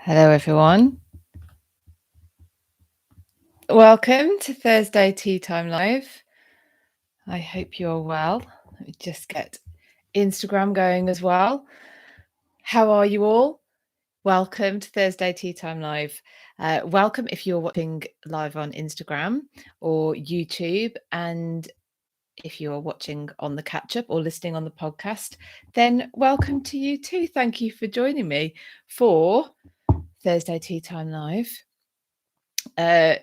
Hello, everyone. Welcome to Thursday Tea Time Live. I hope you're well. Let me just get Instagram going as well. How are you all? Welcome to Thursday Tea Time Live. Welcome if you're watching live on Instagram or YouTube, and if you're watching on the catch-up or listening on the podcast, then welcome to you too. Thank you for joining me for Thursday Tea Time Live. I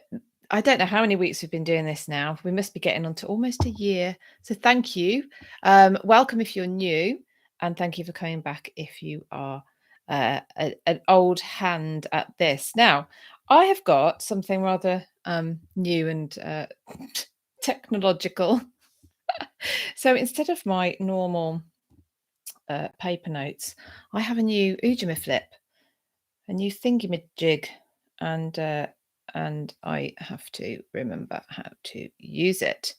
don't know how many weeks we've been doing this now. We must be getting on to almost a year. So thank you. Welcome if you're new, and thank you for coming back if you are an old hand at this. Now, I have got something rather new and technological. So instead of my normal paper notes, I have a new Ujima flip, a new thingamajig, and I have to remember how to use it,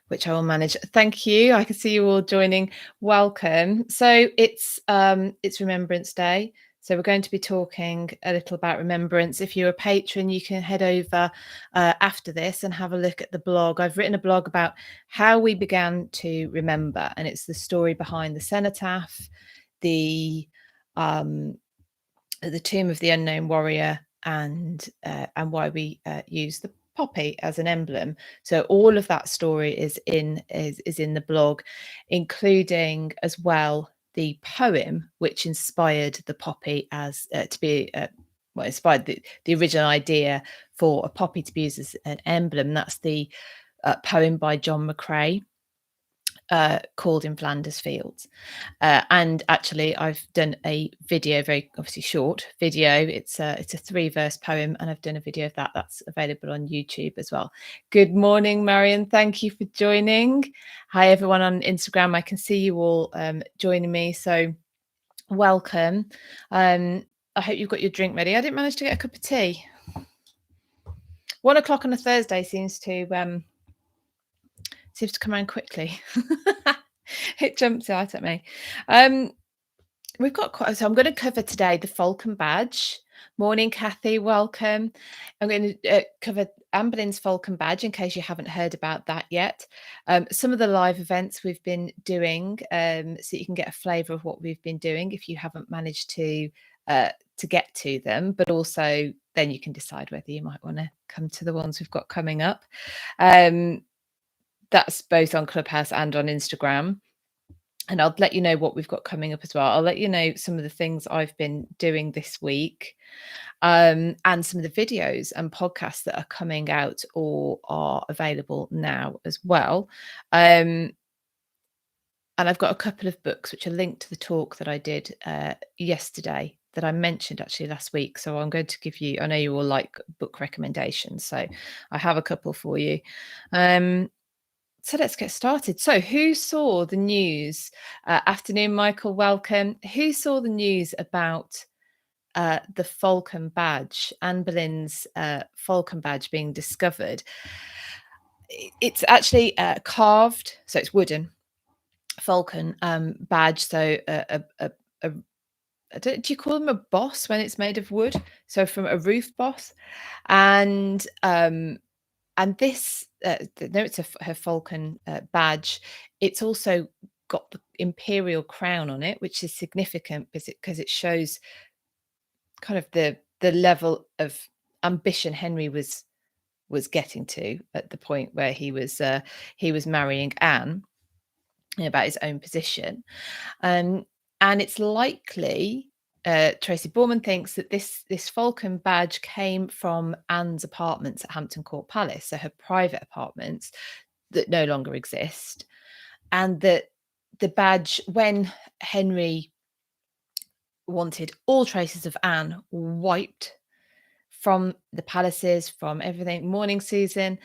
which I will manage. Thank you. I can see you all joining. Welcome. So it's Remembrance Day. So we're going to be talking a little about remembrance. If you're a patron, you can head over after this and have a look at the blog. I've written a blog about how we began to remember, and it's the story behind the cenotaph, the tomb of the unknown warrior, and why we use the poppy as an emblem. So all of that story is in the blog, including as well the poem which inspired the poppy as to be inspired the original idea for a poppy to be used as an emblem. That's the poem by John McCrae, called In Flanders Fields. And actually I've done a video, very obviously short video. It's a 3-verse poem, and I've done a video of that. That's available on YouTube as well. Good morning, Marion. Thank you for joining. Hi, everyone on Instagram. I can see you all joining me. So welcome. I hope you've got your drink ready. I didn't manage to get a cup of tea. 1 o'clock on a Thursday seems to come around quickly. It jumps out at me. We've got so I'm going to cover today the Falcon badge. Morning, Kathy. Welcome. I'm going to cover Anne Boleyn's Falcon badge in case you haven't heard about that yet. Some of the live events we've been doing, so you can get a flavour of what we've been doing if you haven't managed to get to them, but also then you can decide whether you might want to come to the ones we've got coming up. That's both on Clubhouse and on Instagram. And I'll let you know what we've got coming up as well. I'll let you know some of the things I've been doing this week, and some of the videos and podcasts that are coming out or are available now as well. And I've got a couple of books which are linked to the talk that I did yesterday that I mentioned actually last week. So I'm going to give you, I know you all like book recommendations, so I have a couple for you. So let's get started. So who saw the news? Afternoon, Michael, welcome. Who saw the news about the Falcon badge, Anne Boleyn's Falcon badge being discovered? It's actually carved, so it's wooden Falcon badge. So do you call them a boss when it's made of wood? So from a roof boss, and this, no, it's her Falcon badge. It's also got the imperial crown on it, which is significant because it shows kind of the level of ambition Henry was getting to at the point where he was marrying Anne, about his own position, and it's likely. Tracy Borman thinks that this Falcon badge came from Anne's apartments at Hampton Court Palace, so her private apartments that no longer exist, and that the badge, when Henry wanted all traces of Anne wiped from the palaces, from everything, mourning season,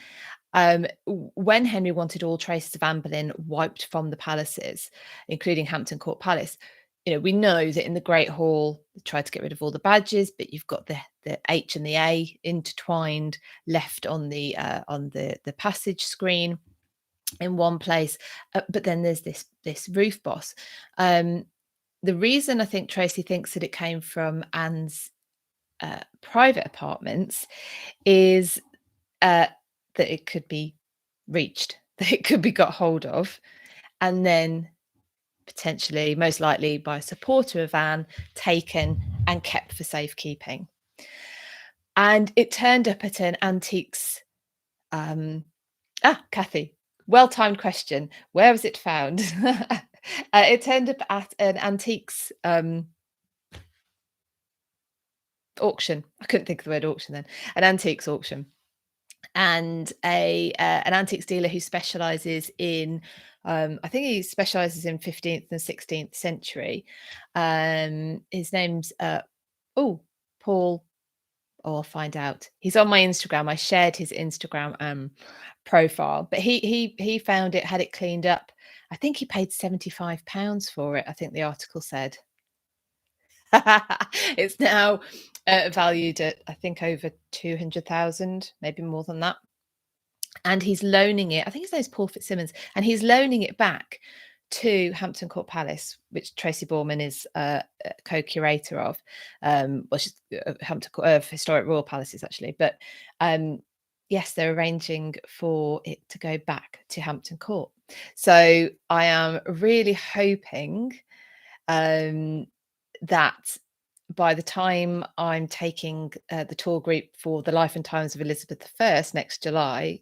when Henry wanted all traces of Anne Boleyn wiped from the palaces, including Hampton Court Palace, we know that in the Great Hall, they tried to get rid of all the badges, but you've got the H and the A intertwined left on the passage screen in one place, but then there's this roof boss. The reason I think Tracy thinks that it came from Anne's private apartments is that it could be reached, that it could be got hold of, and then potentially, most likely by a supporter of Anne, taken and kept for safekeeping. And it turned up at an antiques. Kathy, well-timed question. Where was it found? It turned up at an antiques auction. I couldn't think of the word auction then. An antiques auction. And an antiques dealer who specializes in I think he specializes in 15th and 16th century. His name's Paul. Oh, I'll find out. He's on my Instagram. I shared his Instagram profile, but he found it, had it cleaned up. I think he paid £75 for it. I think the article said. It's now valued at, I think, over 200,000, maybe more than that. And he's loaning it. I think his name's Paul Fitzsimmons, and he's loaning it back to Hampton Court Palace, which Tracy Borman is co-curator of. Well, she's Hampton Court of Historic Royal Palaces, actually. But yes, they're arranging for it to go back to Hampton Court. So I am really hoping that by the time I'm taking the tour group for the Life and Times of Elizabeth I next July,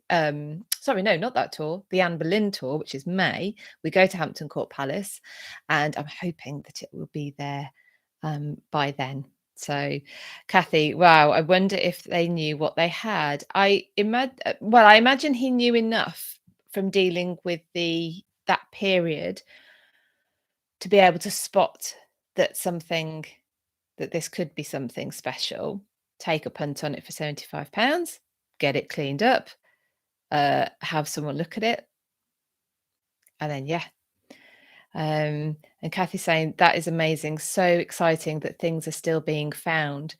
sorry, no, not that tour, the Anne Boleyn tour, which is May, we go to Hampton Court Palace, and I'm hoping that it will be there by then. So, Kathy, wow, I wonder if they knew what they had. I imagine he knew enough from dealing with that period to be able to spot that this could be something special, take a punt on it for £75, get it cleaned up, have someone look at it, and then and Kathy's saying that is amazing, so exciting that things are still being found,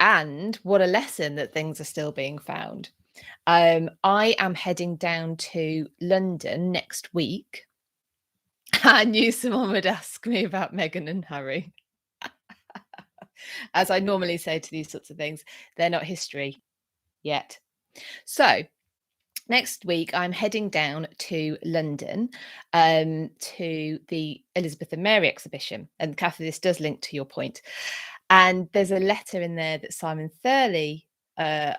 and what a lesson that things are still being found. I am heading down to London next week. I knew someone would ask me about Meghan and Harry. As I normally say to these sorts of things, they're not history yet. So next week, I'm heading down to London to the Elizabeth and Mary exhibition. And Kathy, this does link to your point. And there's a letter in there that Simon Thurley, I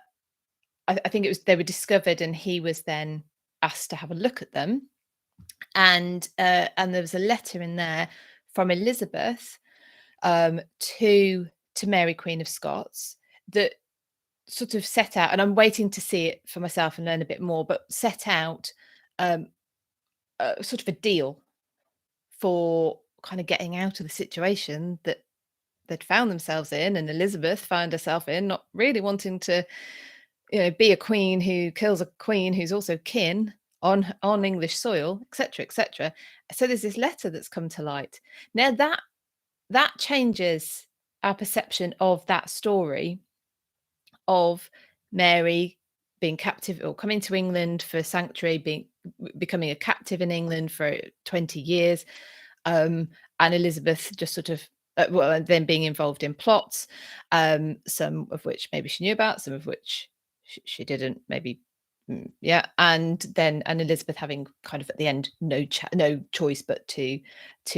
think it was, they were discovered, and he was then asked to have a look at them. And there was a letter in there from Elizabeth to Mary, Queen of Scots, that sort of set out, and I'm waiting to see it for myself and learn a bit more, but set out sort of a deal for kind of getting out of the situation that they'd found themselves in, and Elizabeth found herself in, not really wanting to, be a queen who kills a queen who's also kin on English soil, etc., etc. So there's this letter that's come to light. Now that changes our perception of that story of Mary being captive or coming to England for sanctuary, becoming a captive in England for 20 years, and Elizabeth just sort of and then being involved in plots, some of which maybe she knew about, some of which she didn't, maybe. And Elizabeth having kind of at the end no choice but to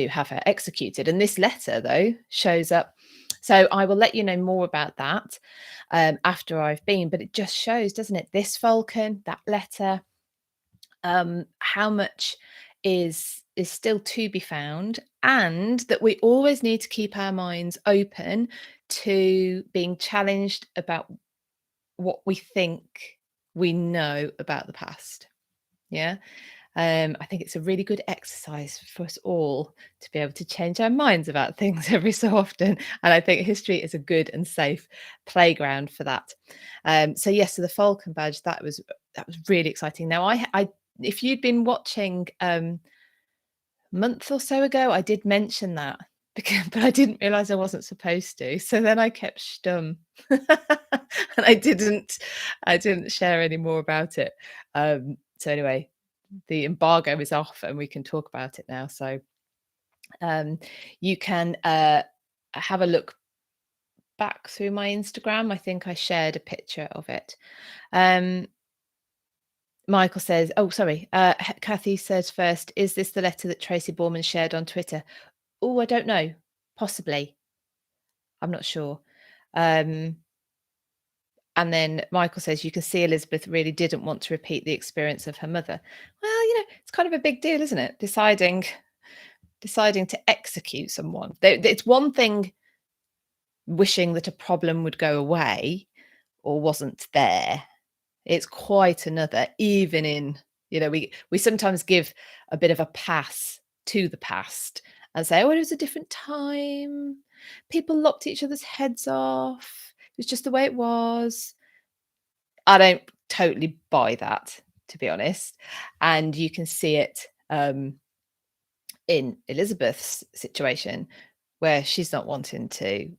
have her executed. And this letter though shows up, so I will let you know more about that after I've been. But it just shows, doesn't it, this Falcon, that letter, how much is still to be found, and that we always need to keep our minds open to being challenged about what we think we know about the past. I think it's a really good exercise for us all to be able to change our minds about things every so often, and I think history is a good and safe playground for that. So the Falcon badge, that was really exciting. Now I if you'd been watching a month or so ago, I did mention that, but I didn't realize I wasn't supposed to. So then I kept stum and I didn't share any more about it. So anyway, the embargo is off and we can talk about it now. So you can have a look back through my Instagram. I think I shared a picture of it. Um, Michael says, oh, sorry. Kathy says first, is this the letter that Tracy Borman shared on Twitter? Oh, I don't know. Possibly. I'm not sure. And then Michael says, you can see Elizabeth really didn't want to repeat the experience of her mother. Well, it's kind of a big deal, isn't it? Deciding to execute someone. It's one thing wishing that a problem would go away or wasn't there. It's quite another, even in, we sometimes give a bit of a pass to the past and say, oh, it was a different time. People lopped each other's heads off. It was just the way it was. I don't totally buy that, to be honest. And you can see it in Elizabeth's situation, where she's not wanting to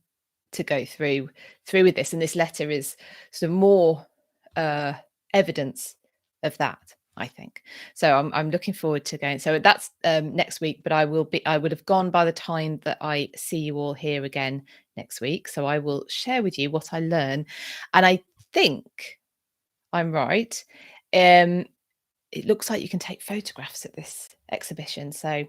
go through with this, and this letter is some more evidence of that, I think. So I'm looking forward to going. So that's next week, but I would have gone by the time that I see you all here again next week. So I will share with you what I learn, and I think I'm right. It looks like you can take photographs at this exhibition, so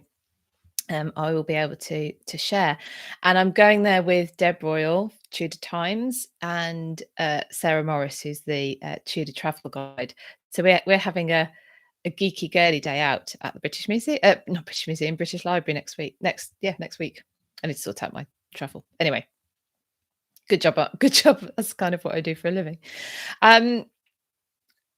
I will be able to share. And I'm going there with Deb Royal, Tudor Times, and Sarah Morris, who's the Tudor travel guide. So we're having a geeky girly day out at the British Museum, not British Museum, British Library next week. Next week. I need to sort out my travel. Anyway, good job. That's kind of what I do for a living.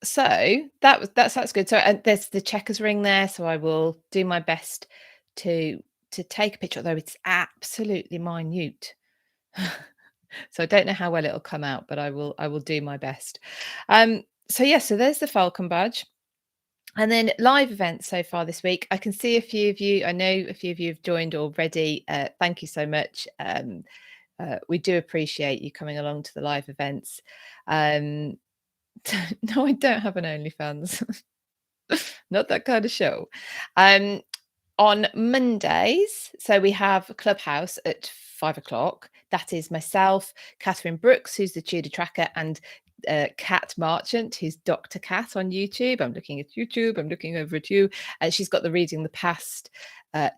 So that's good. So and there's the checkers ring there, so I will do my best to take a picture, although it's absolutely minute. So I don't know how well it'll come out, but I will do my best. So there's the Falcon badge. And then live events so far this week. I can see a few of you. I know a few of you have joined already. Thank you so much. We do appreciate you coming along to the live events. No, I don't have an OnlyFans. Not that kind of show. On Mondays, so we have Clubhouse at 5:00. That is myself, Catherine Brooks, who's the Tudor Tracker, and Cat Marchant, who's Dr. Cat on YouTube. I'm looking at YouTube. I'm looking over at you. And she's got the Reading the Past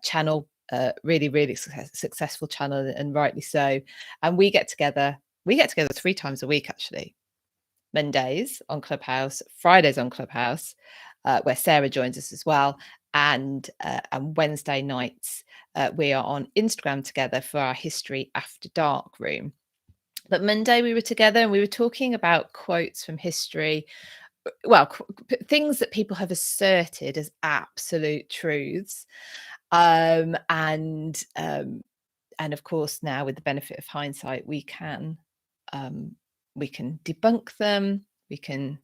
channel, really, really successful channel, and rightly so. And we get together 3 times a week, actually. Mondays on Clubhouse, Fridays on Clubhouse, where Sarah joins us as well, and Wednesday nights we are on Instagram together for our History After Dark room. But Monday we were together and we were talking about quotes from history, well, things that people have asserted as absolute truths, and of course now with the benefit of hindsight we can debunk them, we can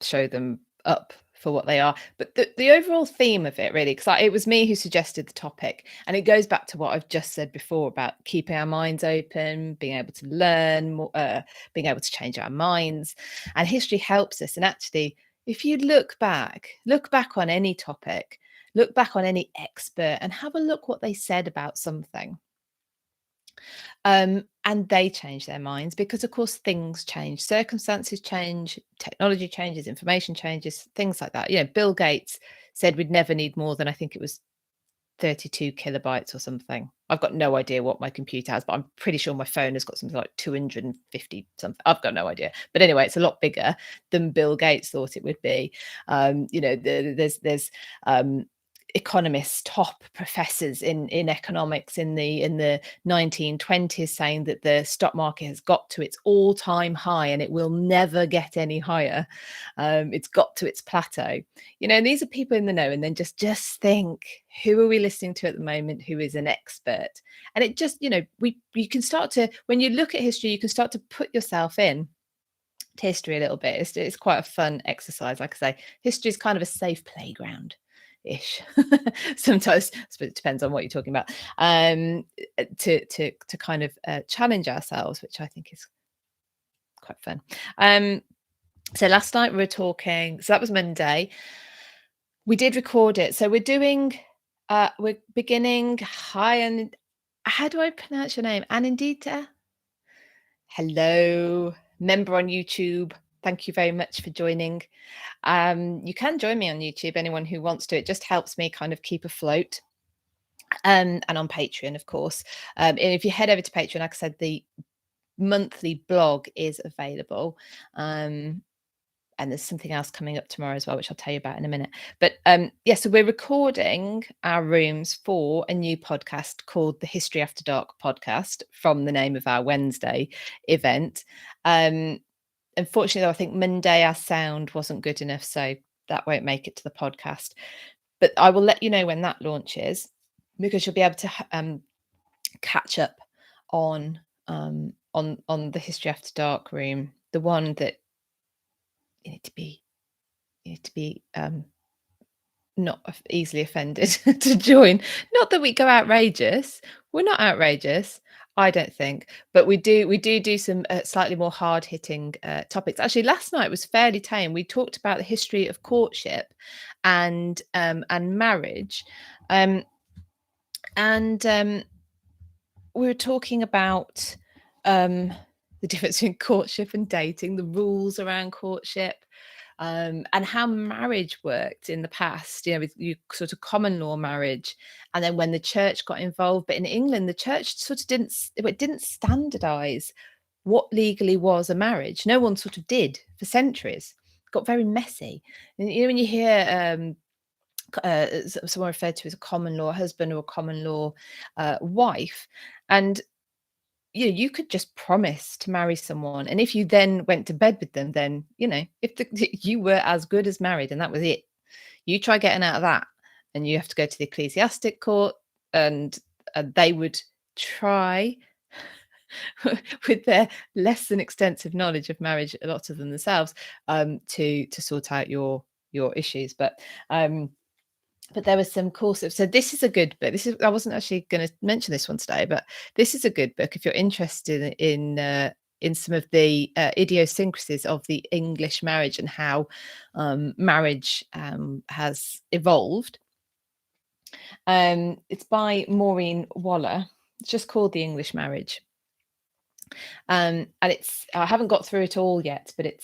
show them up for what they are. But the overall theme of it, really, because it was me who suggested the topic, and it goes back to what I've just said before about keeping our minds open, being able to learn more, being able to change our minds, and history helps us. And actually, if you look back on any topic, look back on any expert, and have a look what they said about something. And they change their minds because, of course, things change, circumstances change, technology changes, information changes, things like that. Bill Gates said we'd never need more than, I think it was 32 kilobytes or something. I've got no idea what my computer has, but I'm pretty sure my phone has got something like 250 something. I've got no idea. But anyway, it's a lot bigger than Bill Gates thought it would be. There's economists, top professors in economics in the 1920s saying that the stock market has got to its all-time high and it will never get any higher. It's got to its plateau. And these are people in the know. And then just think, who are we listening to at the moment who is an expert? And it just, you can start to, when you look at history, you can start to put yourself in to history a little bit. It's quite a fun exercise. Like I say, history is kind of a safe playground ish. Sometimes, I suppose it depends on what you're talking about, to kind of challenge ourselves, which I think is quite fun. So last night we were talking, so that was Monday. We did record it. So we're beginning high, and how do I pronounce your name? Anindita? Hello, member on YouTube. Thank you very much for joining. You can join me on YouTube, anyone who wants to. It just helps me kind of keep afloat. And on Patreon, of course. And if you head over to Patreon, like I said, the monthly blog is available. And there's something else coming up tomorrow as well, which I'll tell you about in a minute. But yeah, so we're recording our rooms for a new podcast called the History After Dark podcast, from the name of our Wednesday event. Unfortunately, though, I think Monday our sound wasn't good enough, so that won't make it to the podcast. But I will let you know when that launches, because you'll be able to catch up on the History After Dark room, the one that you need to be not easily offended to join. Not that we go outrageous. We're not outrageous, I don't think, but we do some slightly more hard-hitting topics. Actually, last night was fairly tame. We talked about the history of courtship and marriage, and we were talking about the difference between courtship and dating, the rules around courtship, and how marriage worked in the past, with you sort of common law marriage, and then when the church got involved. But in England, the church sort of didn't standardize what legally was a marriage. No one sort of did for centuries. It got very messy. And when you hear someone referred to as a common law husband or a common law wife, and you could just promise to marry someone, and if you then went to bed with them, then if you were as good as married, and that was it. You try getting out of that, and you have to go to the ecclesiastic court, and they would try with their less than extensive knowledge of marriage, a lot of them themselves, to sort out your issues. But there was some course of, so this is a good book. I wasn't actually going to mention this one today, but this is a good book if you're interested in some of the idiosyncrasies of the English marriage and how marriage has evolved. It's by Maureen Waller. It's just called The English Marriage. And I haven't got through it all yet, but it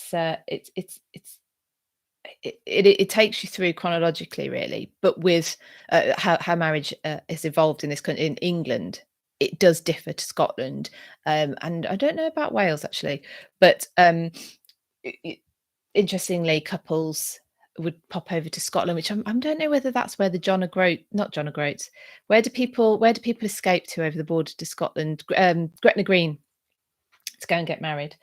takes you through chronologically, really, but with how marriage has evolved in this country. In England, it does differ to Scotland, and I don't know about Wales actually, but interestingly, couples would pop over to Scotland, which I don't know whether that's where the not John O'Groats. Where do people escape to over the border to Scotland? Gretna Green, to go and get married.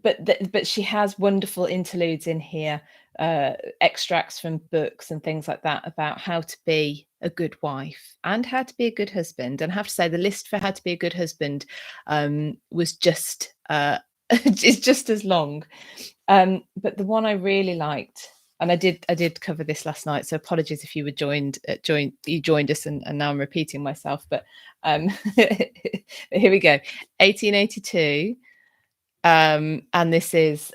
But she has wonderful interludes in here, extracts from books and things like that, about how to be a good wife and how to be a good husband. And I have to say, the list for how to be a good husband was just is just as long. But the one I really liked, and I did cover this last night, so apologies if you were joined us, and now I'm repeating myself. But here we go, 1882. And this is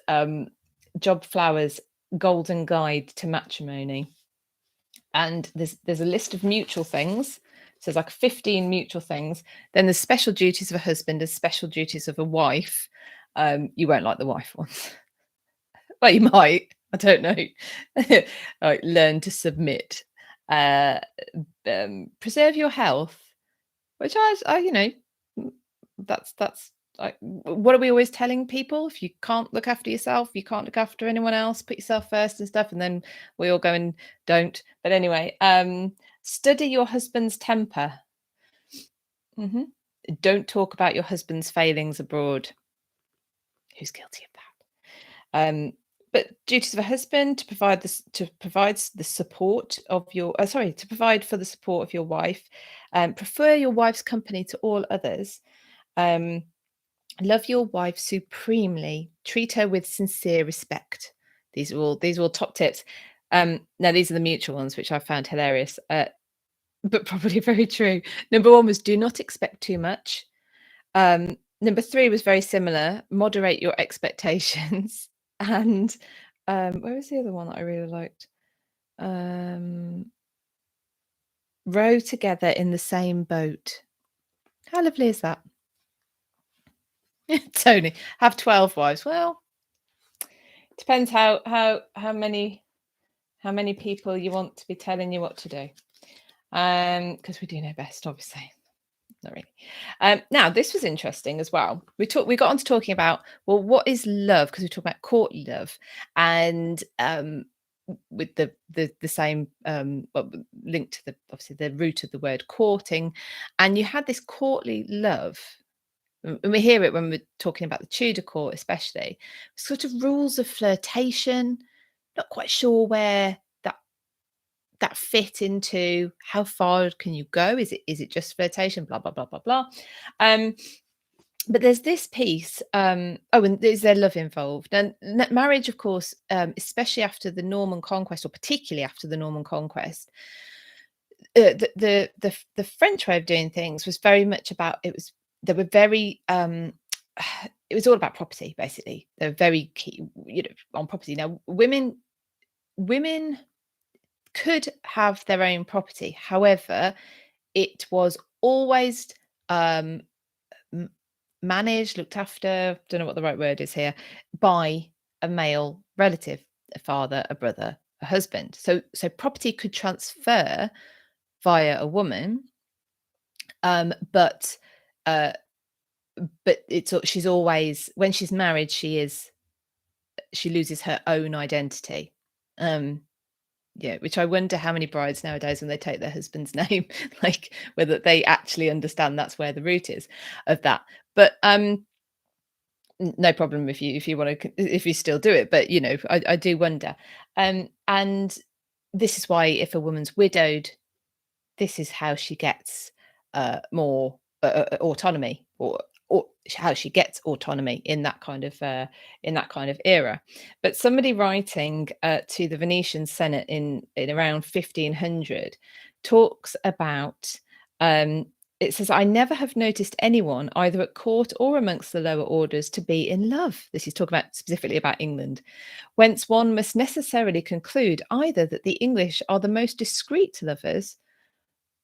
Job Flower's Golden Guide to Matrimony. And there's a list of mutual things. So there's like 15 mutual things. Then there's special duties of a husband and special duties of a wife. You won't like the wife ones. Well, you might. I don't know. Like, learn to submit. Preserve your health, which I that's like, what are we always telling people? If you can't look after yourself, you can't look after anyone else. Put yourself first and stuff, and then we all go and don't. But anyway, study your husband's temper. Don't talk about your husband's failings abroad. Who's guilty of that? But duties of a husband to provide the support of your to provide for the support of your wife. Prefer your wife's company to all others. Love your wife supremely. Treat her with sincere respect. These are all top tips. Now these are the mutual ones, which I found hilarious, but probably very true. Number 1 was do not expect too much. Number 3 was very similar. Moderate your expectations. And where was the other one that I really liked? Row together in the same boat. How lovely is that? Tony, have 12 wives. Well, depends how many people you want to be telling you what to do. Because we do know best, obviously. Not really. Now, this was interesting as well. We got on to talking about, well, what is love? Because we talked about courtly love, and with the same link to obviously the root of the word courting, and you had this courtly love. And we hear it when we're talking about the Tudor court, especially sort of rules of flirtation. Not quite sure where that fit into how far can you go? Is it just flirtation? Blah blah blah blah blah. But there's this piece. And is there love involved? And marriage, of course, especially after the Norman conquest, or particularly after the Norman conquest, the French way of doing things was very much about they were very it was all about property, basically. They're very key, on property. Now, women could have their own property. However, it was always managed, looked after, don't know what the right word is here, by a male relative, a father, a brother, a husband. So property could transfer via a woman, but she's always, when she's married, she loses her own identity. Which I wonder how many brides nowadays, when they take their husband's name, like whether they actually understand that's where the root is of that. But no problem if you want to, if you still do it. But I do wonder. And this is why, if a woman's widowed, this is how she gets more autonomy, or how she gets autonomy in that kind of era. But somebody writing to the Venetian Senate in around 1500 talks about, it says, "I never have noticed anyone, either at court or amongst the lower orders, to be in love." This is talking about specifically about England. "Whence one must necessarily conclude either that the English are the most discreet lovers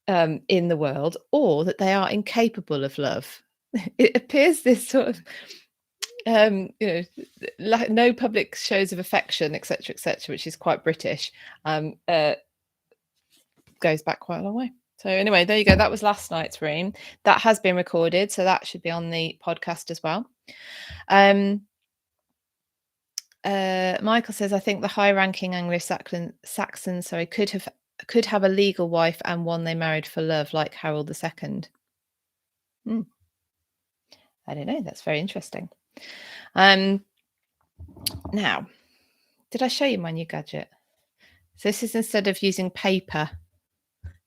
in the world, or that they are incapable of love." It appears this sort of no public shows of affection, etc., which is quite British, goes back quite a long way. So anyway, there you go. That was last night's ream. That has been recorded, so that should be on the podcast as well. Michael says, "I think the high-ranking Anglo-Saxon could have a legal wife and one they married for love, like Harold II." I don't know. That's very interesting. Now, did I show you my new gadget? So this is, instead of using paper.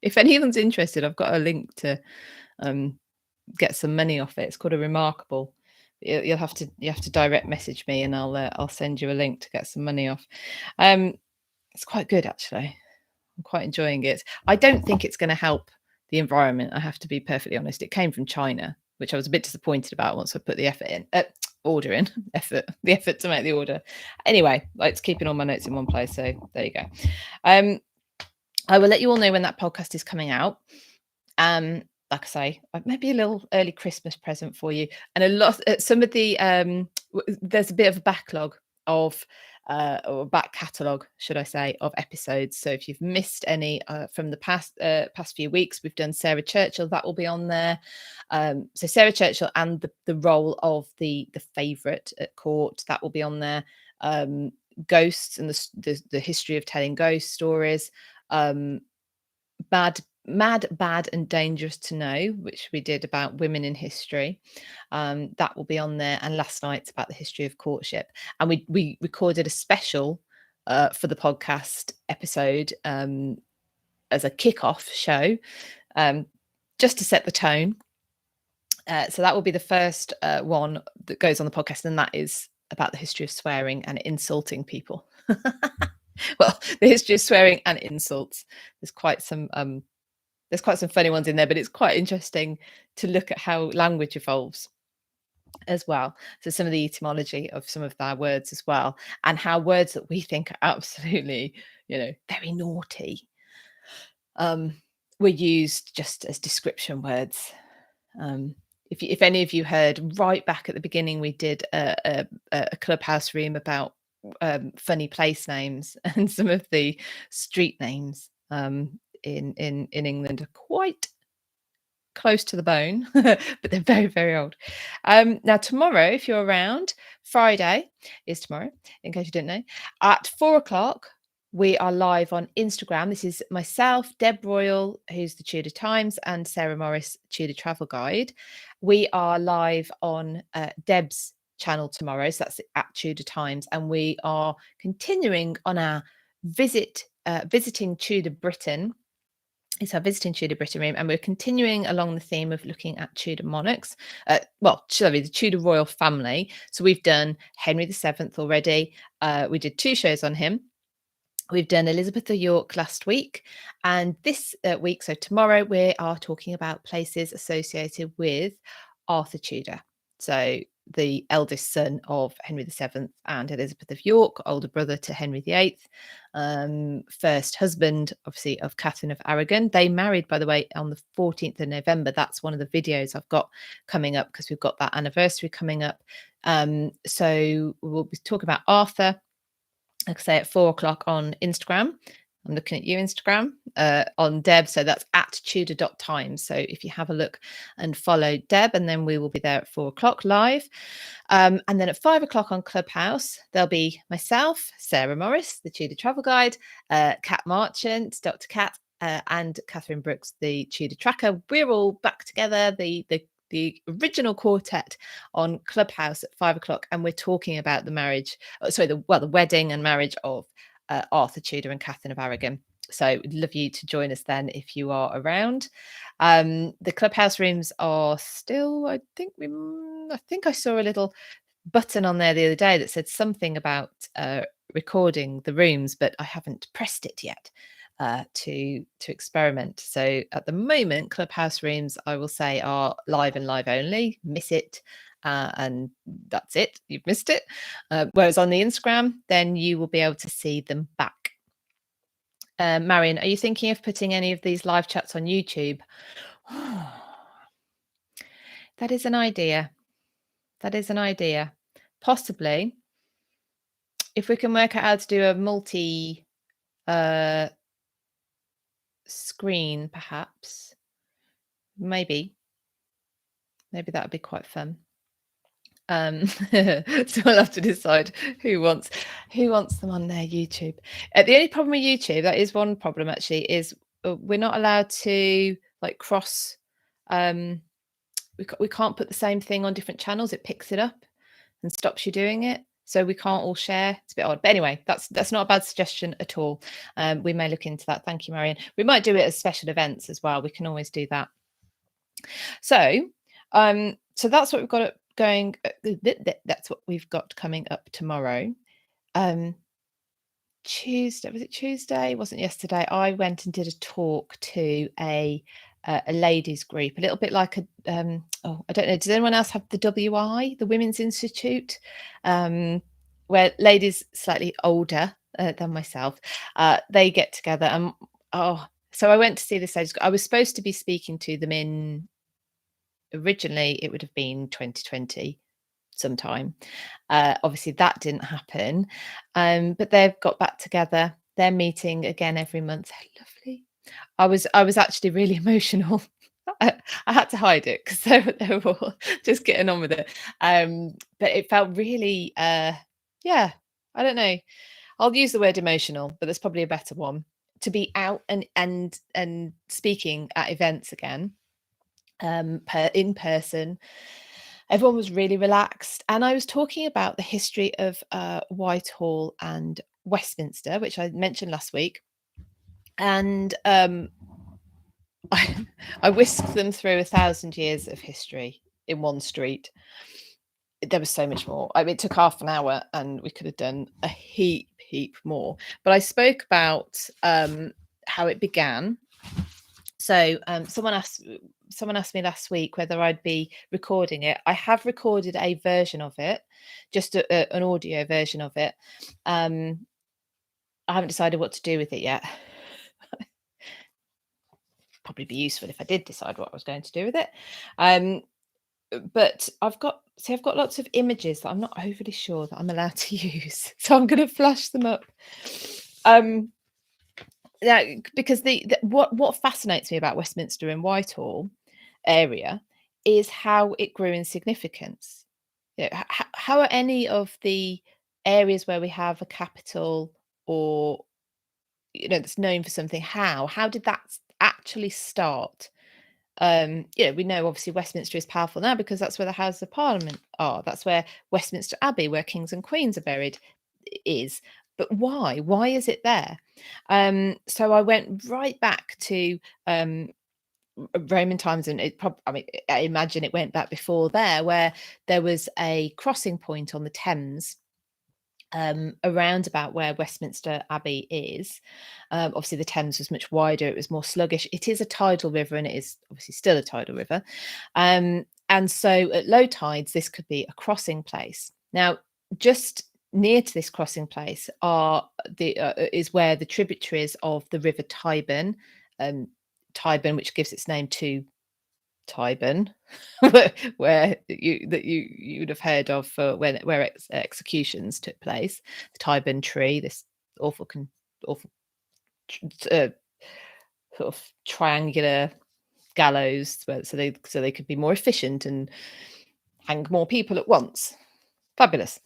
If anyone's interested, I've got a link to get some money off it. It's called a Remarkable. You have to direct message me, and I'll send you a link to get some money off. It's quite good, actually. I'm quite enjoying it. I don't think it's going to help the environment, I have to be perfectly honest. It came from China, which I was a bit disappointed about once I put the effort in. The effort to make the order. Anyway, it's keeping all my notes in one place. So there you go. I will let you all know when that podcast is coming out. Like I say, maybe a little early Christmas present for you, and some of the there's a bit of a backlog of or back catalogue, should I say, of episodes. So if you've missed any from the past few weeks, we've done Sarah Churchill, that will be on there. So Sarah Churchill and the role of the favourite at court, that will be on there. Ghosts and the history of telling ghost stories. Mad, Bad and Dangerous to Know, which we did about women in history. That will be on there. And last night's about the history of courtship. And we recorded a special for the podcast episode as a kick-off show, just to set the tone. So that will be the first one that goes on the podcast, and that is about the history of swearing and insulting people. Well, the history of swearing and insults. There's quite some funny ones in there, but it's quite interesting to look at how language evolves as well. So some of the etymology of some of their words as well, and how words that we think are absolutely, very naughty, were used just as description words. if any of you heard right back at the beginning, we did a clubhouse room about funny place names, and some of the street names in England are quite close to the bone, but they're very, very old. Now, tomorrow, if you're around, Friday is tomorrow, in case you didn't know, at 4:00, we are live on Instagram. This is myself, Deb Royal, who's the Tudor Times, and Sarah Morris, Tudor Travel Guide. We are live on Deb's channel tomorrow, so that's at Tudor Times, and we are continuing on our visiting Tudor Britain. It's our visiting Tudor Britain room, and we're continuing along the theme of looking at Tudor monarchs. The Tudor royal family. So we've done Henry VII already. We did 2 shows on him. We've done Elizabeth of York last week, and this week, so tomorrow, we are talking about places associated with Arthur Tudor. So the eldest son of Henry VII and Elizabeth of York, older brother to Henry VIII, first husband, obviously, of Catherine of Aragon. They married, by the way, on the 14th of November. That's one of the videos I've got coming up, because we've got that anniversary coming up. So we'll be talking about Arthur, like I say, at 4:00 on Instagram. I'm looking at you, Instagram, on Deb. So that's at tudor.times. So if you have a look and follow Deb, and then we will be there at 4:00 live. And then at 5:00 on Clubhouse, there'll be myself, Sarah Morris, the Tudor Travel Guide, Kat Marchant, Dr. Kat, and Catherine Brooks, the Tudor Tracker. We're all back together, the original quartet on Clubhouse at 5:00, and we're talking about the wedding and marriage of Arthur Tudor and Catherine of Aragon. So we'd love you to join us then if you are around. The Clubhouse rooms are still, I think I saw a little button on there the other day that said something about recording the rooms, but I haven't pressed it yet to experiment. So at the moment, Clubhouse rooms, I will say, are live and live only. Miss it, and that's it. You've missed it. Whereas on the Instagram, then you will be able to see them back. Marion, are you thinking of putting any of these live chats on YouTube? That is an idea. Possibly, if we can work out how to do a multi screen, perhaps. Maybe that would be quite fun. So I'll have to decide who wants them on their YouTube. The only problem with YouTube, that is one problem actually, is we're not allowed to cross. We can't put the same thing on different channels. It picks it up and stops you doing it. So we can't all share. It's a bit odd. But anyway, that's not a bad suggestion at all. We may look into that. Thank you, Marion. We might do it as special events as well. We can always do that. So that's what we've got going. That's what we've got coming up tomorrow. Tuesday, was it Tuesday? It wasn't yesterday. I went and did a talk to a ladies group, a little bit like I don't know, does anyone else have the WI, the Women's Institute, where ladies slightly older than myself, they get together, and so I went to see this ladies group. I was supposed to be speaking to them originally it would have been 2020 sometime. Obviously that didn't happen, but they've got back together. They're meeting again every month. Lovely. I was actually really emotional. I had to hide it because they were all just getting on with it. But it felt really, I don't know. I'll use the word emotional, but there's probably a better one. To be out and speaking at events again, in person. Everyone was really relaxed, and I was talking about the history of Whitehall and Westminster, which I mentioned last week. And I whisked them through 1,000 years of history in one street. There was so much more. I mean, it took half an hour, and we could have done a heap more. But I spoke about how it began. So someone asked me last week whether I'd be recording it. I have recorded a version of it, just an audio version of it. I haven't decided what to do with it yet. Probably be useful if I did decide what I was going to do with it. but I've got lots of images that I'm not overly sure that I'm allowed to use, so I'm going to flash them up. Yeah, because what fascinates me about Westminster and Whitehall area is how it grew in significance. How are any of the areas where we have a capital, or that's known for something, how did that actually start? We know obviously Westminster is powerful now because that's where the Houses of Parliament are. That's where Westminster Abbey, where kings and queens are buried, is. But why? Why is it there? So I went right back to Roman times, and I imagine it went back before there, where there was a crossing point on the Thames, around about where Westminster Abbey is. Obviously, the Thames was much wider; it was more sluggish. It is a tidal river, and it is obviously still a tidal river. And so, at low tides, this could be a crossing place. Now, just near to this crossing place is where the tributaries of the River Tyburn, Tyburn, which gives its name to Tyburn, where you would have heard of for where executions took place. The Tyburn tree, this awful sort of triangular gallows, so they could be more efficient and hang more people at once. Fabulous.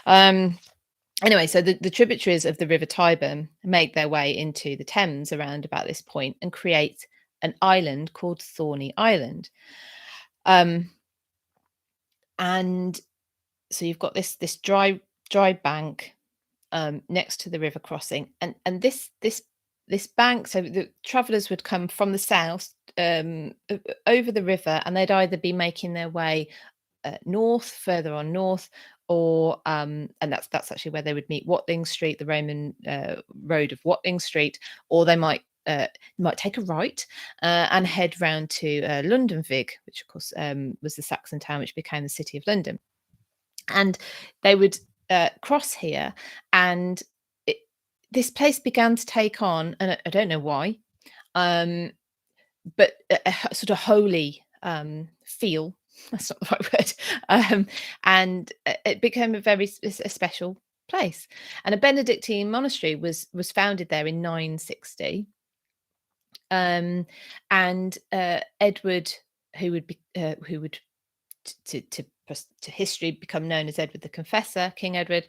Anyway, so the tributaries of the River Tyburn make their way into the Thames around about this point and create an island called Thorny Island. And so you've got this dry bank next to the river crossing, and this bank. So the travellers would come from the south over the river, and they'd either be making their way further on north, or and that's actually where they would meet Watling Street, the Roman road of Watling Street, or they might take a right and head round to Londonvig, which of course was the Saxon town which became the City of London. And they would cross here, and this place began to take on, and I don't know why, but a sort of holy feel. That's not the right word. And it became a special place. And a Benedictine monastery was founded there in 960. And Edward, who would to history become known as Edward the Confessor, King Edward,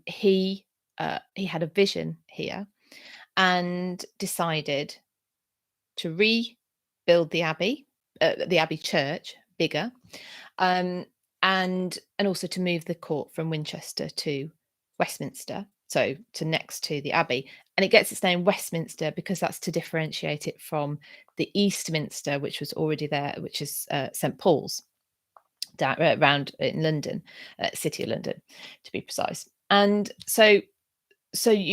he had a vision here and decided to rebuild the abbey church bigger, and also to move the court from Winchester to Westminster, so to next to the abbey. And it gets its name Westminster because that's to differentiate it from the Eastminster, which was already there, which is St Paul's, down around in London, City of London, to be precise. And so from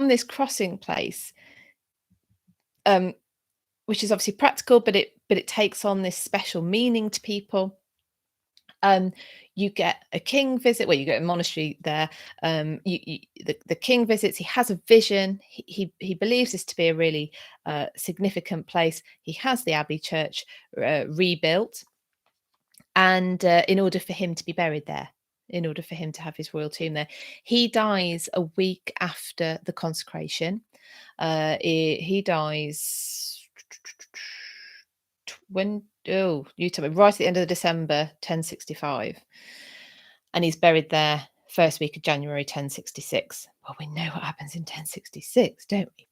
this crossing place, which is obviously practical, but it takes on this special meaning to people. You get a king visit, well, you get a monastery there. The king visits. He has a vision. He believes this to be a really significant place. He has the abbey church rebuilt, and in order for him to be buried there, in order for him to have his royal tomb there, he dies a week after the consecration. He dies you tell me, right at the end of December 1065, and he's buried there first week of January 1066. Well, we know what happens in 1066, don't we?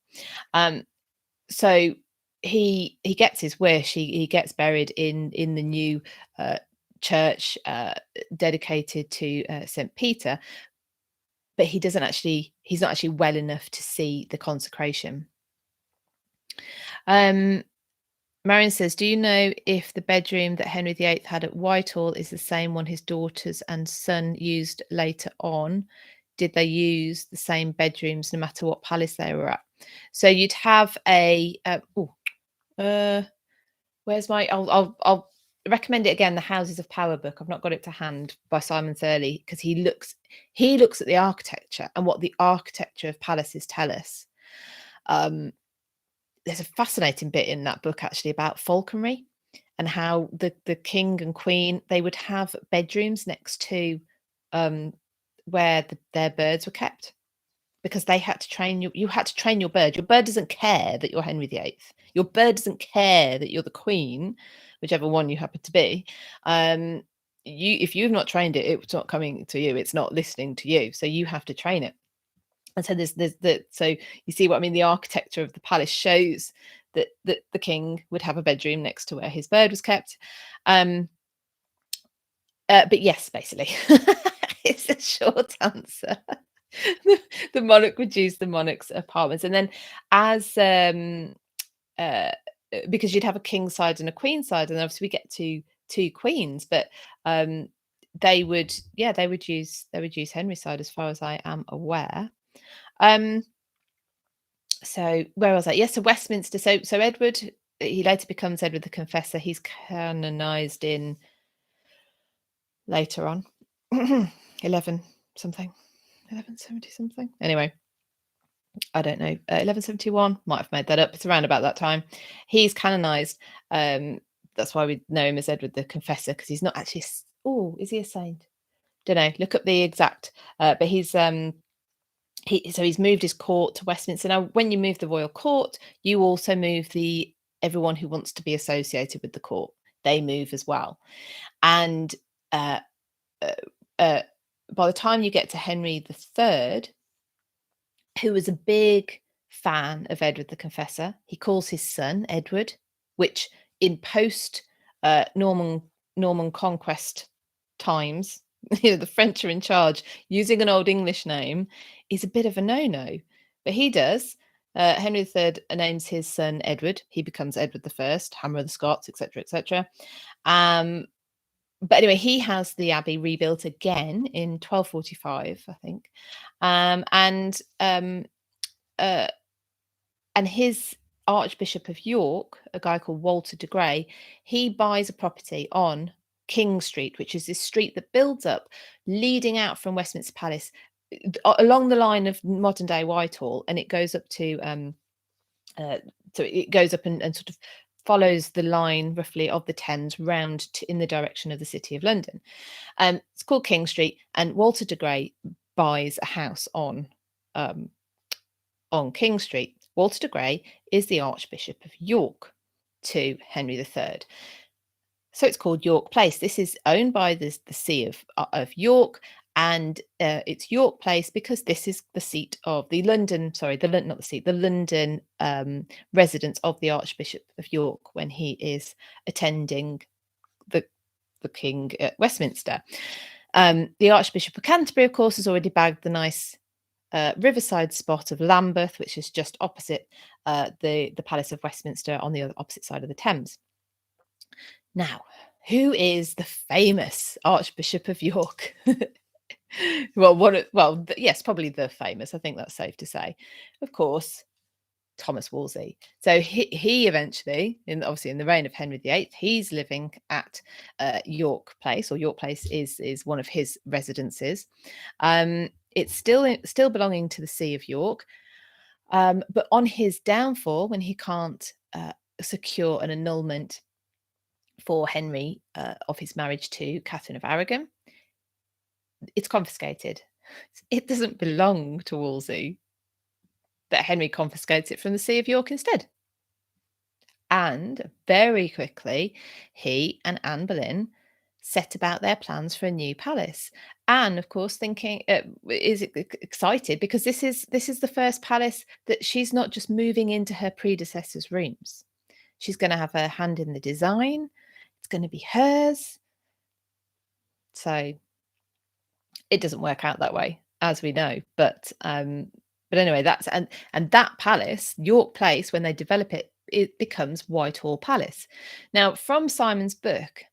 So he gets his wish. He gets buried in the new church dedicated to St Peter, but he's not actually well enough to see the consecration. Marion says, do you know if the bedroom that Henry VIII had at Whitehall is the same one his daughters and son used later on? Did they use the same bedrooms no matter what palace they were at? So you'd have where's my? I'll recommend it again. The Houses of Power book. I've not got it to hand, by Simon Thurley, because he looks at the architecture and what the architecture of palaces tell us. There's a fascinating bit in that book actually about falconry and how the king and queen, they would have bedrooms next to where their birds were kept, because they had to train you had to train your bird. Your bird doesn't care that you're Henry VIII. Your bird doesn't care that you're the queen, whichever one you happen to be. If you've not trained it, it's not coming to you. It's not listening to you. So you have to train it. And so so you see what I mean? The architecture of the palace shows that the king would have a bedroom next to where his bird was kept. But yes, basically, it's a short answer. The monarch would use the monarch's apartments, and then as because you'd have a king side and a queen side, and obviously we get to two queens, but they would use Henry's side, as far as I am aware. So where was I? Yes, so Westminster. So Edward, he later becomes Edward the Confessor. He's canonized in later on 1170 something. Anyway, I don't know, 1171, might have made that up. It's around about that time. He's canonized. That's why we know him as Edward the Confessor, because he's not actually. Oh, is he a saint? Don't know. Look up the exact. But he's he's moved his court to Westminster. Now, when you move the royal court, you also move everyone who wants to be associated with the court. They move as well. And by the time you get to Henry III, who was a big fan of Edward the Confessor, he calls his son Edward, which in post Norman conquest times, the French are in charge. Using an old English name is a bit of a no-no, but he does. Henry III names his son Edward. He becomes Edward I, Hammer of the Scots, etc., etc. But anyway, he has the abbey rebuilt again in 1245, I think, and his Archbishop of York, a guy called Walter de Grey, he buys a property on King Street, which is this street that builds up, leading out from Westminster Palace along the line of modern day Whitehall, and it goes up to so it goes up and sort of follows the line roughly of the Thames round in the direction of the City of London. It's called King Street, and Walter de Grey buys a house on King Street. Walter de Grey is the Archbishop of York to Henry III. So it's called York Place. This is owned by the See of York, and it's York Place because this is the seat of the London residence of the Archbishop of York when he is attending the King at Westminster. The Archbishop of Canterbury, of course, has already bagged the nice riverside spot of Lambeth, which is just opposite the Palace of Westminster on the opposite side of the Thames. Now, who is the famous Archbishop of York? Yes, probably the famous. I think that's safe to say. Of course, Thomas Wolsey. So he eventually, obviously in the reign of Henry VIII, he's living at York Place, or York Place is one of his residences. It's still belonging to the See of York, but on his downfall, when he can't secure an annulment for Henry of his marriage to Catherine of Aragon, it's confiscated. It doesn't belong to Wolsey, but Henry confiscates it from the See of York instead. And very quickly, he and Anne Boleyn set about their plans for a new palace. Anne, of course, is excited because this is the first palace that she's not just moving into her predecessor's rooms. She's going to have her hand in the design. It's going to be hers. So it doesn't work out that way, as we know. But anyway, that's and that palace, York Place, when they develop it, it becomes Whitehall Palace. Now, from Simon's book,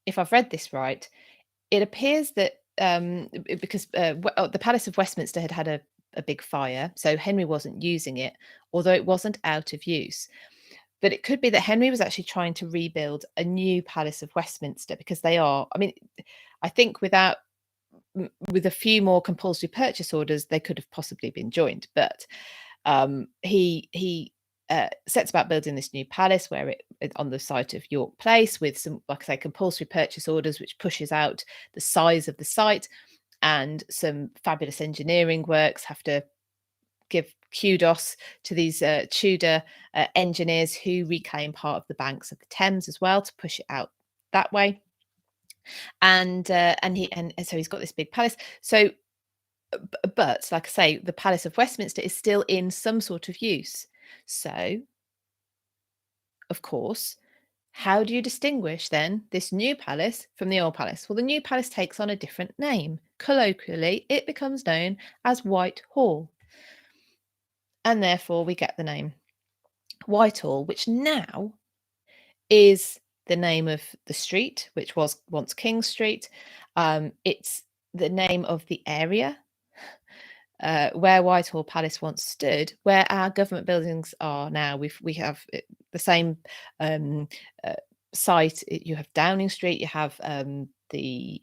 if I've read this right, it appears that because the Palace of Westminster had a big fire, so Henry wasn't using it, although it wasn't out of use. But it could be that Henry was actually trying to rebuild a new Palace of Westminster, because I think with a few more compulsory purchase orders, they could have possibly been joined. But he sets about building this new palace where on the site of York Place, with some, like I say, compulsory purchase orders, which pushes out the size of the site, and some fabulous engineering works. Have to give kudos to these Tudor engineers who reclaim part of the banks of the Thames as well to push it out that way. And so he's got this big palace. So, but like I say, the Palace of Westminster is still in some sort of use. So, of course, how do you distinguish then this new palace from the old palace? Well, the new palace takes on a different name. Colloquially, it becomes known as Whitehall. And therefore, we get the name Whitehall, which now is the name of the street, which was once King Street. It's the name of the area where Whitehall Palace once stood, where our government buildings are now. We have the same site. You have Downing Street. You have the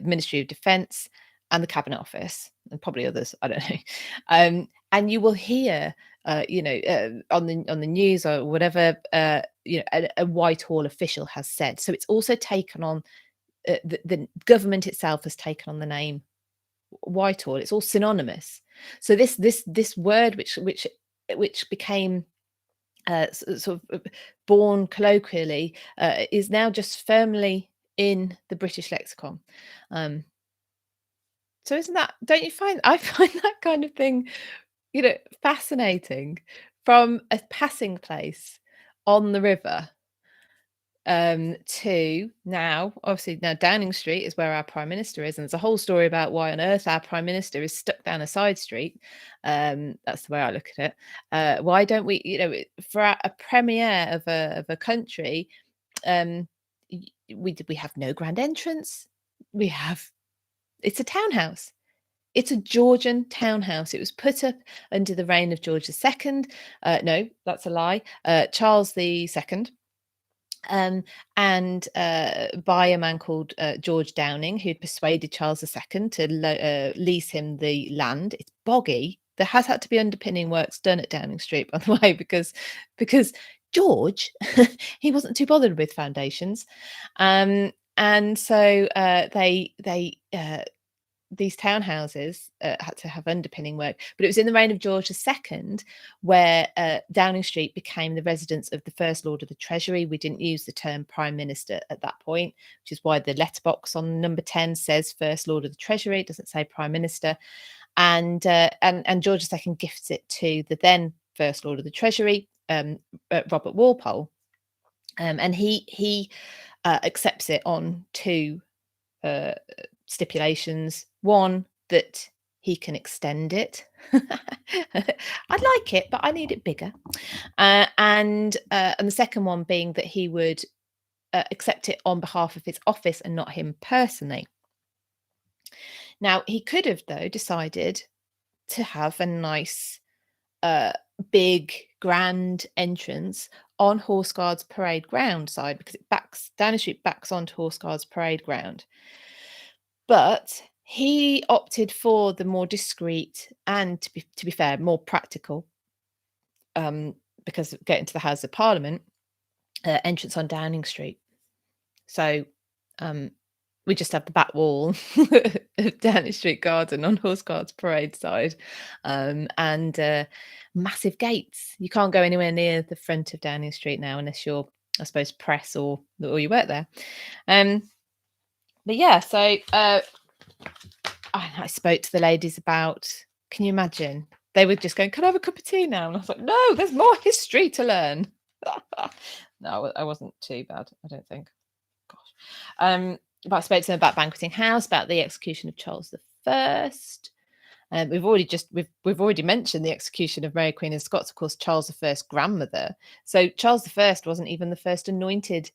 Ministry of Defence and the Cabinet Office, and probably others. I don't know. And you will hear, on the news or whatever, a Whitehall official has said. So it's also taken on. The government itself has taken on the name Whitehall. It's all synonymous. So this word, which became sort of born colloquially, is now just firmly in the British lexicon. So isn't that? Don't you find? I find that kind of thing, fascinating, from a passing place on the river to now, obviously now Downing Street is where our Prime Minister is, and there's a whole story about why on earth our Prime Minister is stuck down a side street. That's the way I look at it. Why don't we, for a premiere of a country, we have no grand entrance. It's a townhouse. It's a Georgian townhouse. It was put up under the reign of George II. No, that's a lie. Charles II. And by a man called George Downing, who'd persuaded Charles II to lease him the land. It's boggy. There has had to be underpinning works done at Downing Street, by the way, because George, he wasn't too bothered with foundations. And so these townhouses had to have underpinning work, but it was in the reign of George II where Downing Street became the residence of the First Lord of the Treasury. We didn't use the term Prime Minister at that point, which is why the letterbox on number 10 says First Lord of the Treasury. It doesn't say Prime Minister. And George II gifts it to the then First Lord of the Treasury, Robert Walpole, and he accepts it on two stipulations. One, that he can extend it. I'd like it, but I need it bigger. And the second one being that he would accept it on behalf of his office and not him personally. Now, he could have, though, decided to have a nice, big, grand entrance on Horse Guards Parade Ground side, because Downing Street backs onto Horse Guards Parade Ground. But he opted for the more discreet and, to be fair, more practical, because of getting to the House of Parliament, entrance on Downing Street. So we just have the back wall of Downing Street Garden on Horse Guards Parade side, and massive gates. You can't go anywhere near the front of Downing Street now unless you're, I suppose, press or you work there. But yeah, so I spoke to the ladies about, can you imagine? They were just going, can I have a cup of tea now? And I was like, no, there's more history to learn. No, I wasn't too bad, I don't think. Gosh. But I spoke to them about Banqueting House, about the execution of Charles I. We've already mentioned the execution of Mary Queen of Scots, of course, Charles I's grandmother. So Charles I wasn't even the first anointed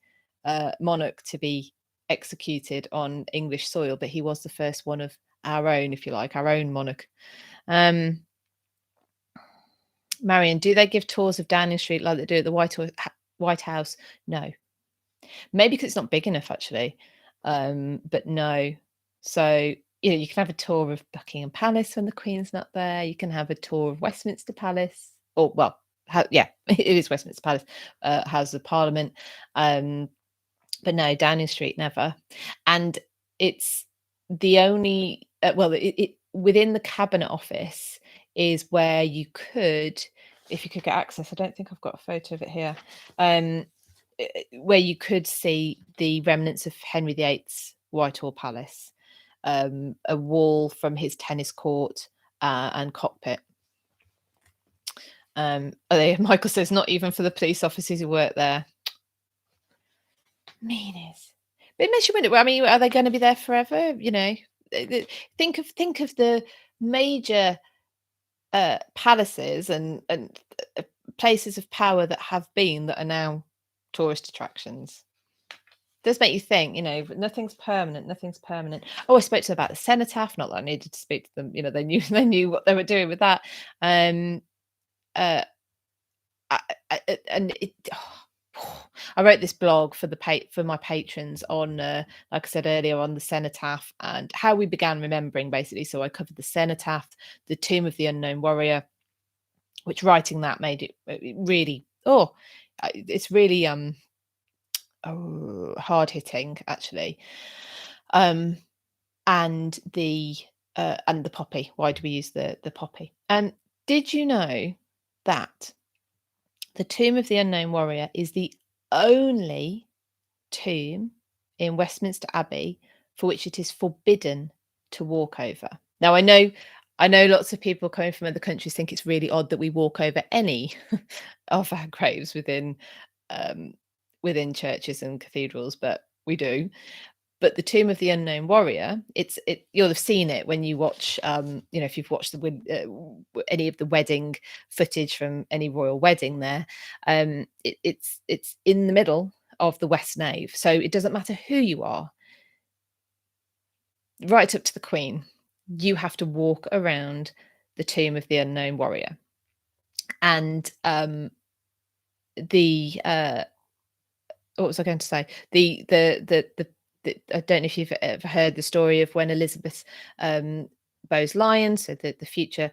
monarch to be executed on English soil, but he was the first one of our own, if you like, our own monarch. Marion, do they give tours of Downing Street like they do at the White House? No. Maybe because it's not big enough, actually. But no. So, you can have a tour of Buckingham Palace when the Queen's not there. You can have a tour of Westminster Palace, or, well, yeah, it is Westminster Palace, House of Parliament. But no, Downing Street never. And it's the only within the Cabinet Office is where you could, if you could get access. I don't think I've got a photo of it here. Where you could see the remnants of Henry VIII's Whitehall Palace, a wall from his tennis court and cockpit. Michael says not even for the police officers who work there. Meanies. But it makes you wonder, I mean, are they going to be there forever? You know, think of the major palaces and places of power that have been, that are now tourist attractions. It does make you think, you know, nothing's permanent. Oh, I spoke to them about the cenotaph. Not that I needed to speak to them. You know, they knew what they were doing with that. And I wrote this blog for my patrons on, like I said earlier, on the cenotaph and how we began remembering, basically. So I covered the cenotaph, the tomb of the unknown warrior, which writing that made it really, it's really hard hitting, actually. And the poppy. Why do we use the poppy? And did you know that the tomb of the unknown warrior is the only tomb in Westminster Abbey for which it is forbidden to walk over? Now, I know lots of people coming from other countries think it's really odd that we walk over any of our graves within churches and cathedrals, but we do. But the tomb of the unknown warrior, you'll have seen it when you watch, if you've watched any of the wedding footage from any royal wedding there, it's in the middle of the west nave. So it doesn't matter who you are, right up to the Queen, you have to walk around the tomb of the unknown warrior. And what was I going to say? I don't know if you've ever heard the story of when Elizabeth Bowes-Lyon, so the future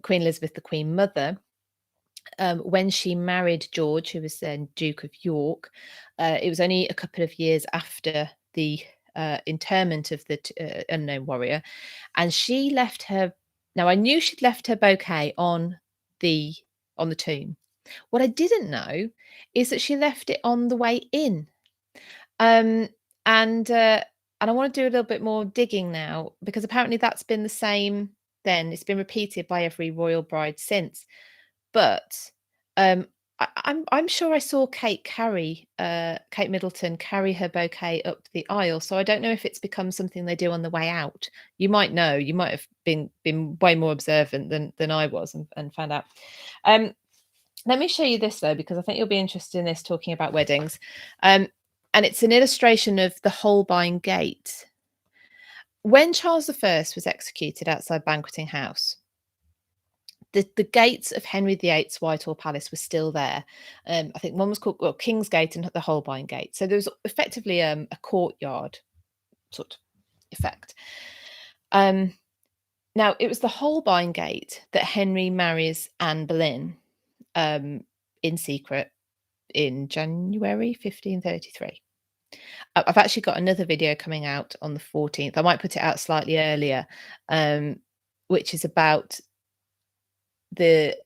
Queen Elizabeth, the Queen Mother, when she married George, who was then Duke of York, it was only a couple of years after the interment of the unknown warrior, and she left her. Now, I knew she'd left her bouquet on the tomb. What I didn't know is that she left it on the way in. And I want to do a little bit more digging now, because apparently that's been the same then. It's been repeated by every royal bride since. But I'm sure I saw Kate Middleton carry her bouquet up the aisle. So I don't know if it's become something they do on the way out. You might know. You might have been way more observant than I was and found out. Let me show you this, though, because I think you'll be interested in this, talking about weddings. And it's an illustration of the Holbein Gate. When Charles I was executed outside Banqueting House, the gates of Henry VIII's Whitehall Palace were still there. I think one was called King's Gate and the Holbein Gate. So there was effectively a courtyard sort of effect. Now, it was the Holbein Gate that Henry marries Anne Boleyn in secret in January 1533. I've actually got another video coming out on the 14th. I might put it out slightly earlier, which is about the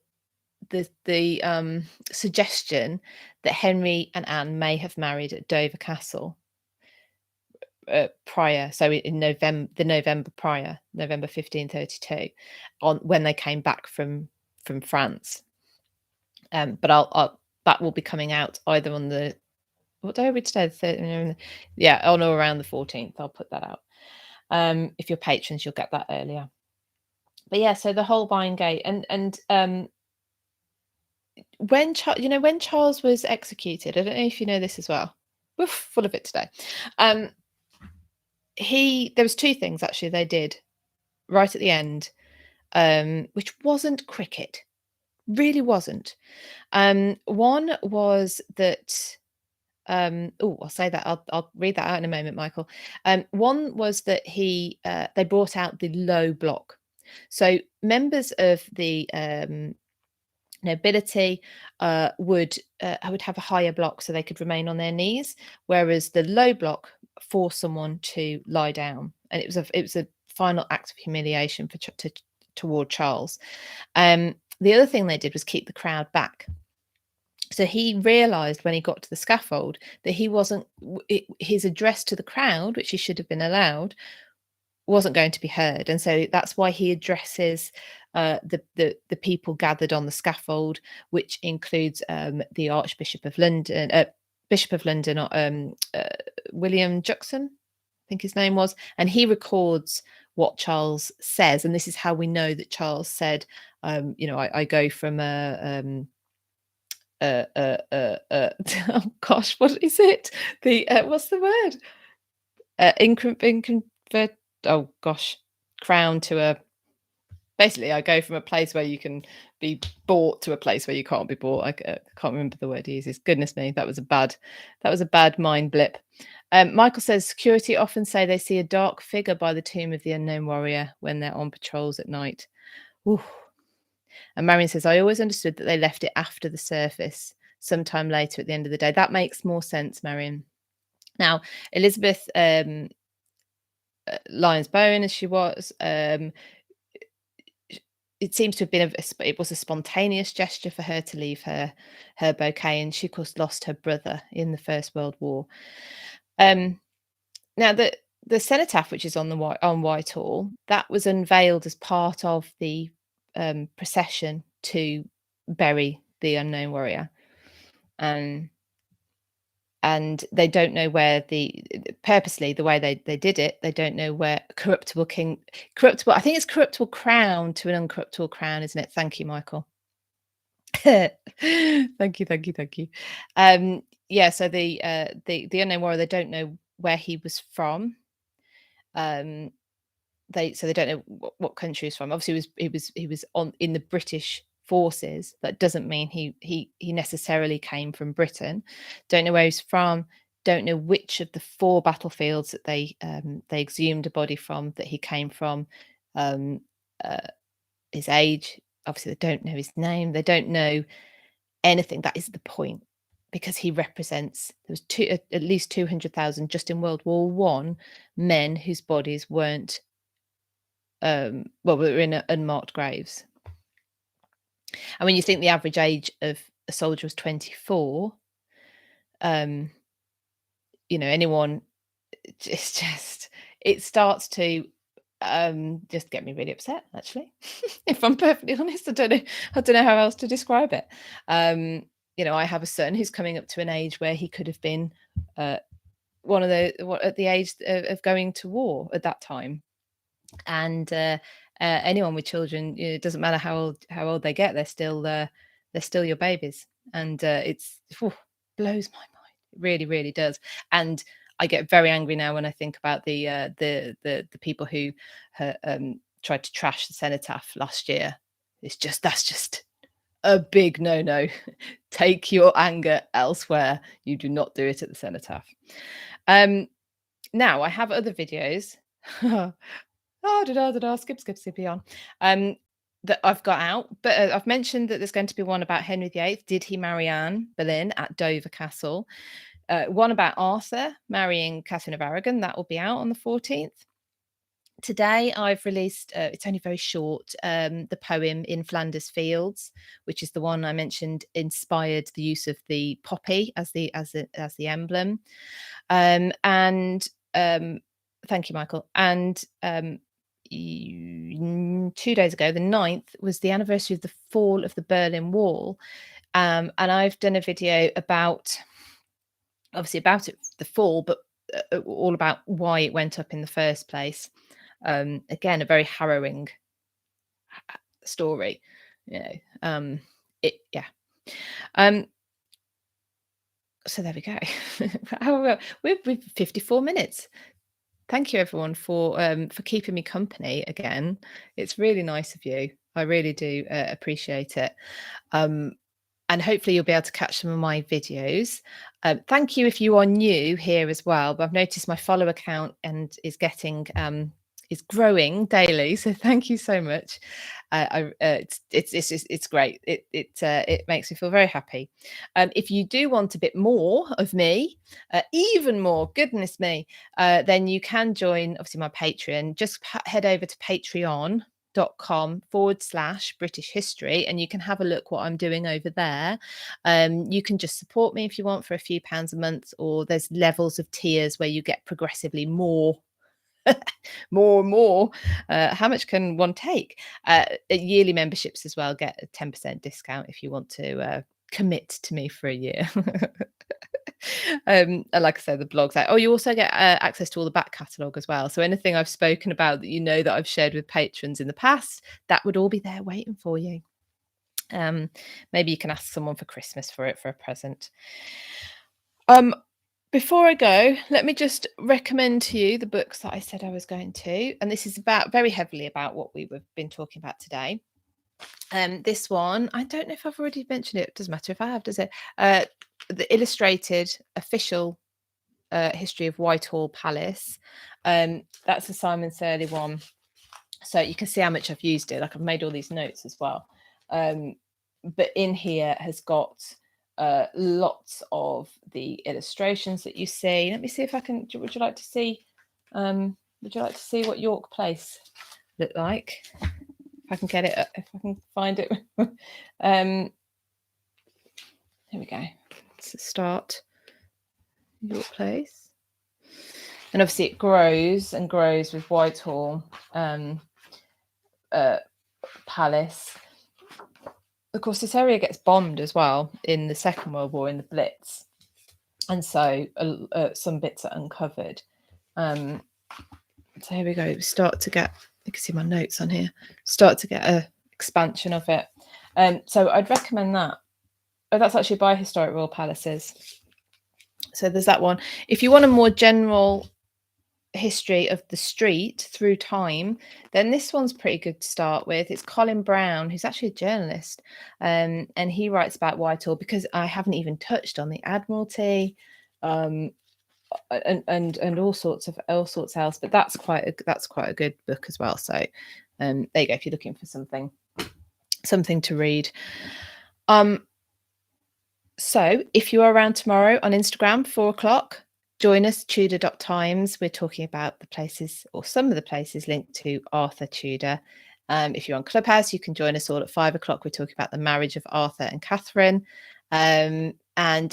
suggestion that Henry and Anne may have married at Dover Castle prior, so in November prior, November 1532, when they came back from France. But I'll that will be coming out either on the, what day are we today? Yeah, on or around the 14th. I'll put that out. If you're patrons, you'll get that earlier. But yeah, so the Holbein Gate, and when Charles was executed, I don't know if you know this as well. We're full of it today. There was two things actually they did right at the end, which wasn't cricket, really wasn't. One was that. I'll say that. I'll read that out in a moment, Michael. One was that they brought out the low block. So members of the nobility would have a higher block so they could remain on their knees, whereas the low block forced someone to lie down, and it was a final act of humiliation toward Charles. The other thing they did was keep the crowd back. So he realised when he got to the scaffold that his address to the crowd, which he should have been allowed, wasn't going to be heard, and so that's why he addresses the people gathered on the scaffold, which includes the Archbishop of London, Bishop of London, William Juxon, I think his name was, and he records what Charles says, and this is how we know that Charles said, I go from oh gosh, what is it? What's the word? Oh gosh, crown to a. Basically, I go from a place where you can be bought to a place where you can't be bought. I can't remember the word he uses. Goodness me, that was a bad mind blip. Michael says security often say they see a dark figure by the tomb of the unknown warrior when they're on patrols at night. Ooh. And Marion says, I always understood that they left it after the surface, sometime later at the end of the day. That makes more sense, Marion. Now, Elizabeth Lyons Bowen, as she was, it seems to have been it was a spontaneous gesture for her to leave her bouquet, and she of course lost her brother in the First World War. Now the cenotaph, which is on Whitehall, that was unveiled as part of the procession to bury the unknown warrior, and they don't know where purposely the way they did it, they don't know where corruptible, I think it's corruptible crown to an uncorruptible crown, isn't it? Thank you, Michael. thank you. Yeah, so the unknown warrior, they don't know where he was from. They don't know what country he's from. Obviously he was in the British forces. That doesn't mean he necessarily came from Britain. Don't know where he's from, don't know which of the 4 battlefields that they exhumed a body from that he came from, his age. Obviously they don't know his name, they don't know anything. That is the point, because he represents, there was at least 200,000 just in World War One men whose bodies weren't were in unmarked graves. And when you think the average age of a soldier was 24, anyone, it starts to just get me really upset, actually. If I'm perfectly honest, I don't know how else to describe it. I have a son who's coming up to an age where he could have been at the age of going to war at that time. And anyone with children, it doesn't matter how old they get, they're still your babies, and it's blows my mind. It really, really does. And I get very angry now when I think about the people who tried to trash the cenotaph last year. That's just a big no. Take your anger elsewhere. You do not do it at the cenotaph. Now I have other videos. Skip on. That I've got out, but I've mentioned that there's going to be one about Henry VIII. Did he marry Anne Boleyn at Dover Castle? One about Arthur marrying Catherine of Aragon. That will be out on the 14th. Today I've released, it's only very short, the poem In Flanders Fields, which is the one I mentioned inspired the use of the poppy as the emblem. Thank you, Michael. And 2 days ago, the 9th, was the anniversary of the fall of the Berlin Wall. And I've done a video about the fall, but all about why it went up in the first place. Again, a very harrowing story. So there we go. We've 54 minutes. Thank you, everyone, for keeping me company again. It's really nice of you. I really do appreciate it. And hopefully you'll be able to catch some of my videos. Thank you if you are new here as well. But I've noticed my follow account is getting is growing daily. So thank you so much. It's great. It makes me feel very happy. If you do want a bit more of me, even more, goodness me, then you can join obviously my Patreon. Just head over to patreon.com/British history, and you can have a look what I'm doing over there. You can just support me if you want for a few pounds a month, or there's levels of tiers where you get progressively more more and more. How much can one take? Yearly memberships as well get a 10% discount if you want to commit to me for a year. And like I said, the blogs out. Oh, you also get access to all the back catalogue as well. So anything I've spoken about that you know that I've shared with patrons in the past, that would all be there waiting for you. Maybe you can ask someone for Christmas for it for a present. Before I go, let me just recommend to you the books that I said I was going to, and this is very heavily about what we've been talking about today. This one, I don't know if I've already mentioned it. It doesn't matter if I have, does it? The illustrated official history of Whitehall Palace. That's a Simon Surley one, so you can see how much I've used it. Like I've made all these notes as well. But in here has got lots of the illustrations that you see. Let me see if I can. Would you like to see? Would you like to see what York Place looked like? If I can get it, if I can find it. Here we go. Let's start York Place, and obviously it grows and grows with Whitehall Palace. Of course, this area gets bombed as well in the Second World War in the Blitz, and so some bits are uncovered. So here we go. Start to get. You can see my notes on here. Start to get a expansion of it. So I'd recommend that. Oh, that's actually by Historic Royal Palaces. So there's that one. If you want a more general history of the street through time, then this one's pretty good to start with. It's Colin Brown, who's actually a journalist, and he writes about Whitehall, because I haven't even touched on the Admiralty, and all sorts else. But that's quite a good book as well. So there you go. If you're looking for something to read. So if you are around tomorrow on Instagram, 4:00. Join us, Tudor.times. We're talking about the places, or some of the places linked to Arthur Tudor. If you're on Clubhouse, you can join us all at 5:00. We're talking about the marriage of Arthur and Catherine. And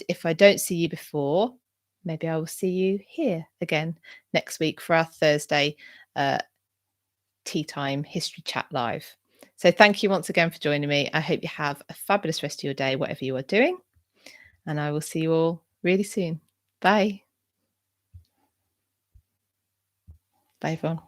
if I don't see you before, maybe I will see you here again next week for our Thursday tea time history chat live. So thank you once again for joining me. I hope you have a fabulous rest of your day, whatever you are doing. And I will see you all really soon. Bye. Bye, everyone.